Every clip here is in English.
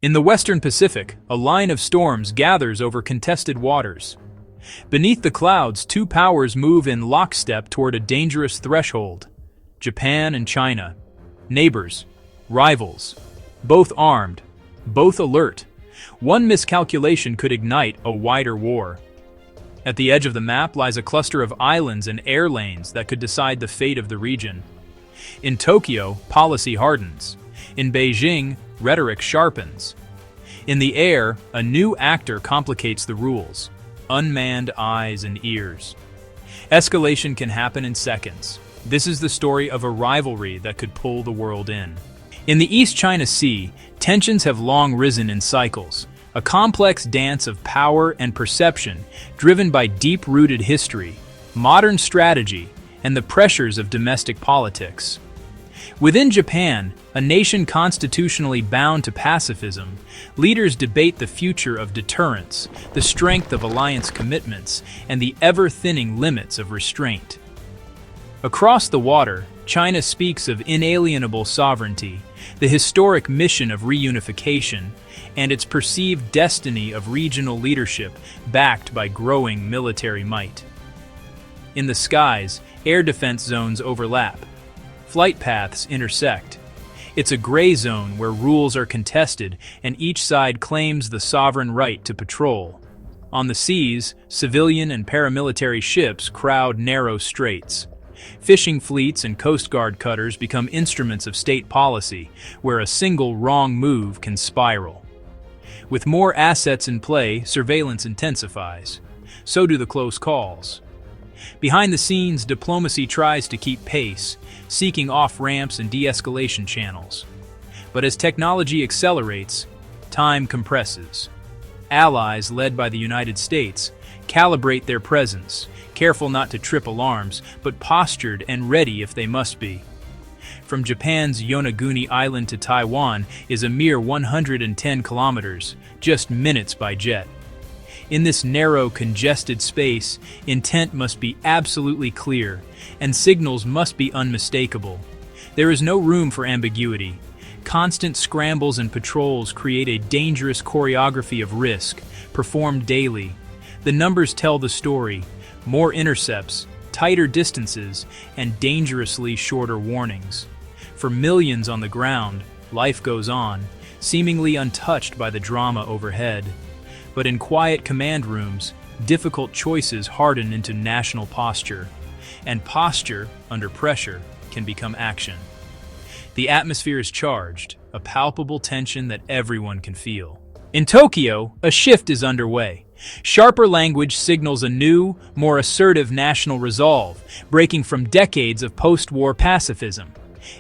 In the western Pacific, a line of storms gathers over contested waters. Beneath the clouds, two powers move in lockstep toward a dangerous threshold. Japan and China. Neighbors. Rivals. Both armed. Both alert. One miscalculation could ignite a wider war. At the edge of the map lies a cluster of islands and air lanes that could decide the fate of the region. In Tokyo, policy hardens. In Beijing, rhetoric sharpens. In the air, a new actor complicates the rules. Unmanned eyes and ears. Escalation can happen in seconds. This is the story of a rivalry that could pull the world in. In the East China Sea, tensions have long risen in cycles, a complex dance of power and perception driven by deep-rooted history, modern strategy, and the pressures of domestic politics. Within Japan, a nation constitutionally bound to pacifism, leaders debate the future of deterrence, the strength of alliance commitments, and the ever-thinning limits of restraint. Across the water, China speaks of inalienable sovereignty, the historic mission of reunification, and its perceived destiny of regional leadership backed by growing military might. In the skies, air defense zones overlap. Flight paths intersect. It's a gray zone where rules are contested and each side claims the sovereign right to patrol. On the seas, civilian and paramilitary ships crowd narrow straits. Fishing fleets and Coast Guard cutters become instruments of state policy, where a single wrong move can spiral. With more assets in play, surveillance intensifies. So do the close calls. Behind the scenes, diplomacy tries to keep pace, seeking off-ramps and de-escalation channels. But as technology accelerates, time compresses. Allies, led by the United States, calibrate their presence, careful not to trip alarms, but postured and ready if they must be. From Japan's Yonaguni Island to Taiwan is a mere 110 kilometers, just minutes by jet. In this narrow, congested space, intent must be absolutely clear, and signals must be unmistakable. There is no room for ambiguity. Constant scrambles and patrols create a dangerous choreography of risk, performed daily. The numbers tell the story: more intercepts, tighter distances, and dangerously shorter warnings. For millions on the ground, life goes on, seemingly untouched by the drama overhead. But in quiet command rooms, difficult choices harden into national posture, and posture, under pressure, can become action. The atmosphere is charged, a palpable tension that everyone can feel. In Tokyo, a shift is underway. Sharper language signals a new, more assertive national resolve, breaking from decades of post-war pacifism.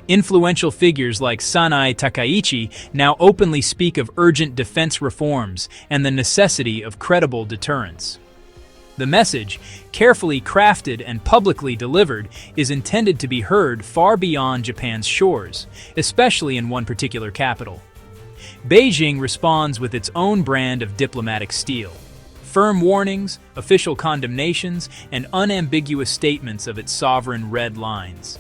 Influential figures like Sanae Takaichi now openly speak of urgent defense reforms and the necessity of credible deterrence. The message, carefully crafted and publicly delivered, is intended to be heard far beyond Japan's shores, especially in one particular capital. Beijing responds with its own brand of diplomatic steel. Firm warnings, official condemnations, and unambiguous statements of its sovereign red lines.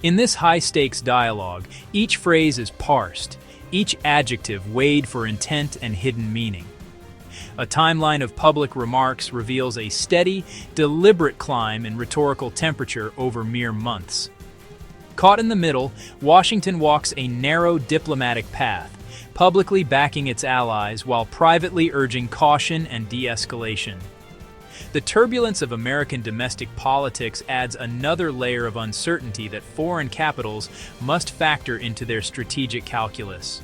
In this high-stakes dialogue, each phrase is parsed, each adjective weighed for intent and hidden meaning. A timeline of public remarks reveals a steady, deliberate climb in rhetorical temperature over mere months. Caught in the middle, Washington walks a narrow diplomatic path, publicly backing its allies while privately urging caution and de-escalation. The turbulence of American domestic politics adds another layer of uncertainty that foreign capitals must factor into their strategic calculus.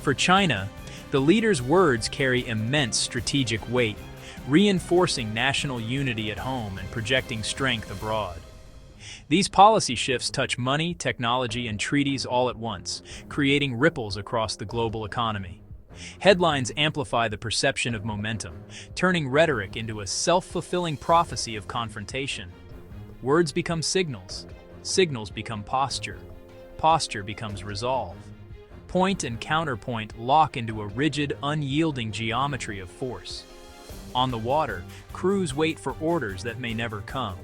For China, the leader's words carry immense strategic weight, reinforcing national unity at home and projecting strength abroad. These policy shifts touch money, technology, and treaties all at once, creating ripples across the global economy. Headlines amplify the perception of momentum, turning rhetoric into a self-fulfilling prophecy of confrontation. Words become signals, signals become posture, posture becomes resolve. Point and counterpoint lock into a rigid, unyielding geometry of force. On the water, crews wait for orders that may never come,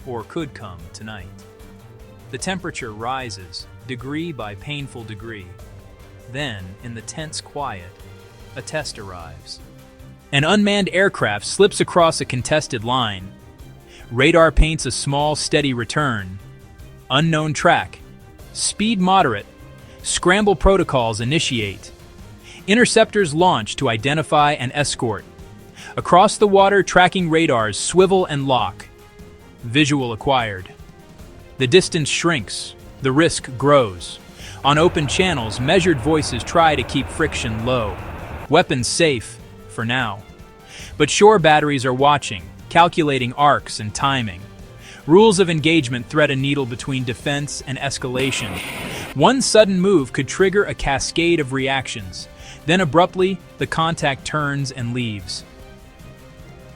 or could come tonight. The temperature rises, degree by painful degree. Then, in the tense quiet, a test arrives. An unmanned aircraft slips across a contested line. Radar paints a small, steady return. Unknown track. Speed moderate. Scramble protocols initiate. Interceptors launch to identify and escort. Across the water, tracking radars swivel and lock. Visual acquired. The distance shrinks. The risk grows. On open channels, measured voices try to keep friction low. Weapons safe, for now. But shore batteries are watching, calculating arcs and timing. Rules of engagement thread a needle between defense and escalation. One sudden move could trigger a cascade of reactions. Then abruptly, the contact turns and leaves.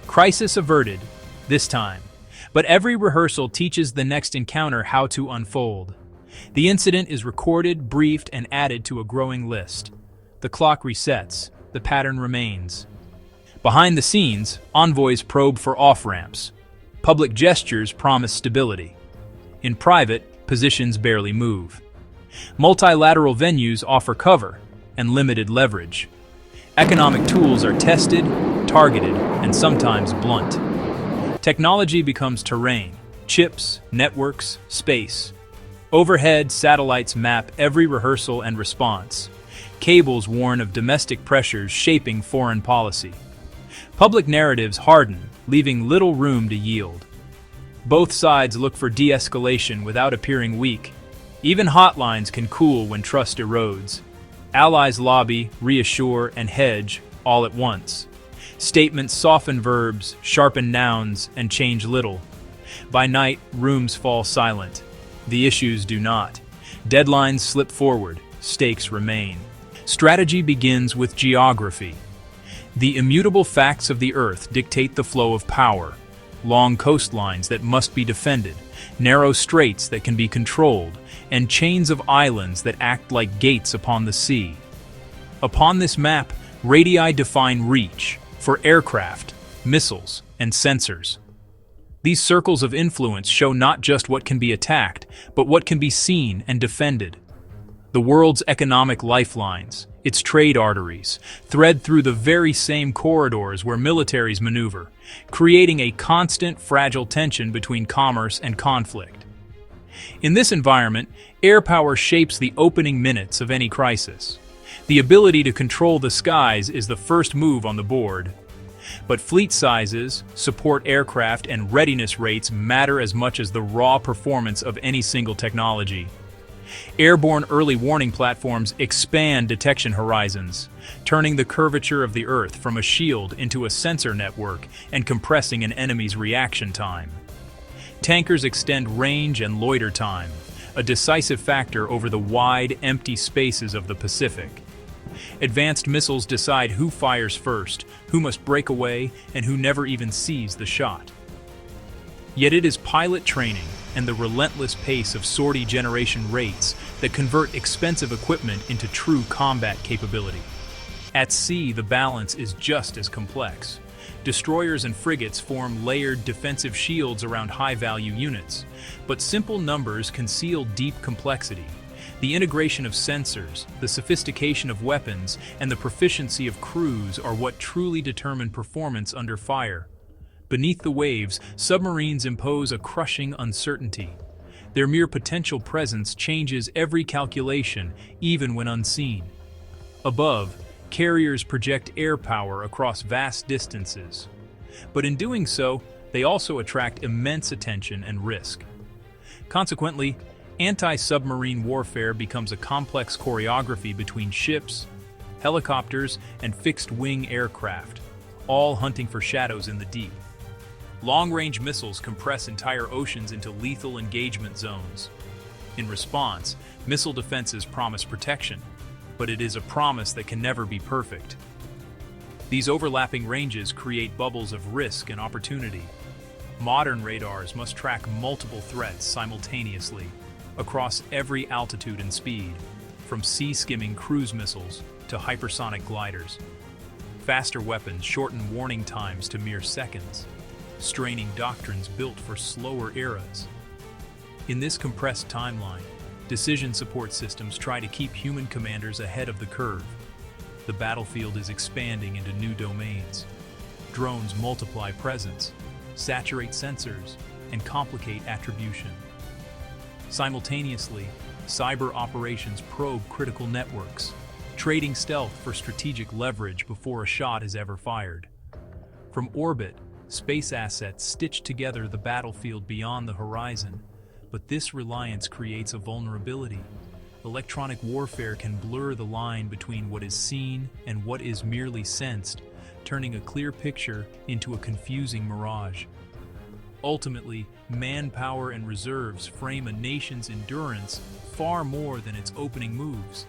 Crisis averted, this time. But every rehearsal teaches the next encounter how to unfold. The incident is recorded, briefed, and added to a growing list. The clock resets. The pattern remains. Behind the scenes, envoys probe for off-ramps. Public gestures promise stability. In private, positions barely move. Multilateral venues offer cover and limited leverage. Economic tools are tested, targeted, and sometimes blunt. Technology becomes terrain. Chips, networks, space. Overhead, satellites map every rehearsal and response. Cables warn of domestic pressures shaping foreign policy. Public narratives harden, leaving little room to yield. Both sides look for de-escalation without appearing weak. Even hotlines can cool when trust erodes. Allies lobby, reassure, and hedge all at once. Statements soften verbs, sharpen nouns, and change little. By night, rooms fall silent. The issues do not. Deadlines slip forward, stakes remain. Strategy begins with geography. The immutable facts of the Earth dictate the flow of power. Long coastlines that must be defended, narrow straits that can be controlled, and chains of islands that act like gates upon the sea. Upon this map, radii define reach for aircraft, missiles, and sensors. These circles of influence show not just what can be attacked, but what can be seen and defended. The world's economic lifelines, its trade arteries, thread through the very same corridors where militaries maneuver, creating a constant, fragile tension between commerce and conflict. In this environment, air power shapes the opening minutes of any crisis. The ability to control the skies is the first move on the board. But fleet sizes, support aircraft, and readiness rates matter as much as the raw performance of any single technology. Airborne early warning platforms expand detection horizons, turning the curvature of the Earth from a shield into a sensor network and compressing an enemy's reaction time. Tankers extend range and loiter time, a decisive factor over the wide, empty spaces of the Pacific. Advanced missiles decide who fires first, who must break away, and who never even sees the shot. Yet it is pilot training and the relentless pace of sortie generation rates that convert expensive equipment into true combat capability. At sea, the balance is just as complex. Destroyers and frigates form layered defensive shields around high-value units, but simple numbers conceal deep complexity. The integration of sensors, the sophistication of weapons, and the proficiency of crews are what truly determine performance under fire. Beneath the waves, submarines impose a crushing uncertainty. Their mere potential presence changes every calculation, even when unseen. Above, carriers project air power across vast distances. But in doing so, they also attract immense attention and risk. Consequently, anti-submarine warfare becomes a complex choreography between ships, helicopters, and fixed-wing aircraft, all hunting for shadows in the deep. Long-range missiles compress entire oceans into lethal engagement zones. In response, missile defenses promise protection, but it is a promise that can never be perfect. These overlapping ranges create bubbles of risk and opportunity. Modern radars must track multiple threats simultaneously, across every altitude and speed, from sea-skimming cruise missiles to hypersonic gliders. Faster weapons shorten warning times to mere seconds, straining doctrines built for slower eras. In this compressed timeline, decision support systems try to keep human commanders ahead of the curve. The battlefield is expanding into new domains. Drones multiply presence, saturate sensors, and complicate attribution. Simultaneously, cyber operations probe critical networks, trading stealth for strategic leverage before a shot is ever fired. From orbit, space assets stitch together the battlefield beyond the horizon, but this reliance creates a vulnerability. Electronic warfare can blur the line between what is seen and what is merely sensed, turning a clear picture into a confusing mirage. Ultimately, manpower and reserves frame a nation's endurance far more than its opening moves.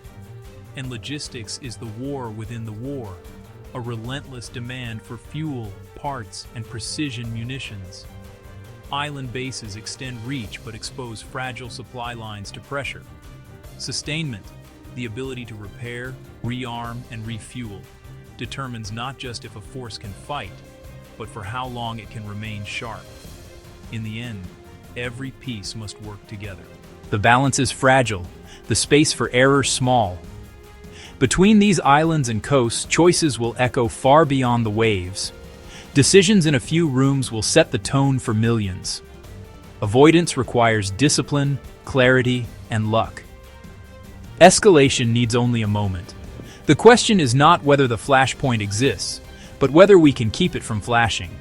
And logistics is the war within the war, a relentless demand for fuel, parts, and precision munitions. Island bases extend reach but expose fragile supply lines to pressure. Sustainment, the ability to repair, rearm, and refuel, determines not just if a force can fight, but for how long it can remain sharp. In the end, every piece must work together. The balance is fragile, the space for error small. Between these islands and coasts, choices will echo far beyond the waves. Decisions in a few rooms will set the tone for millions. Avoidance requires discipline, clarity, and luck. Escalation needs only a moment. The question is not whether the flashpoint exists, but whether we can keep it from flashing.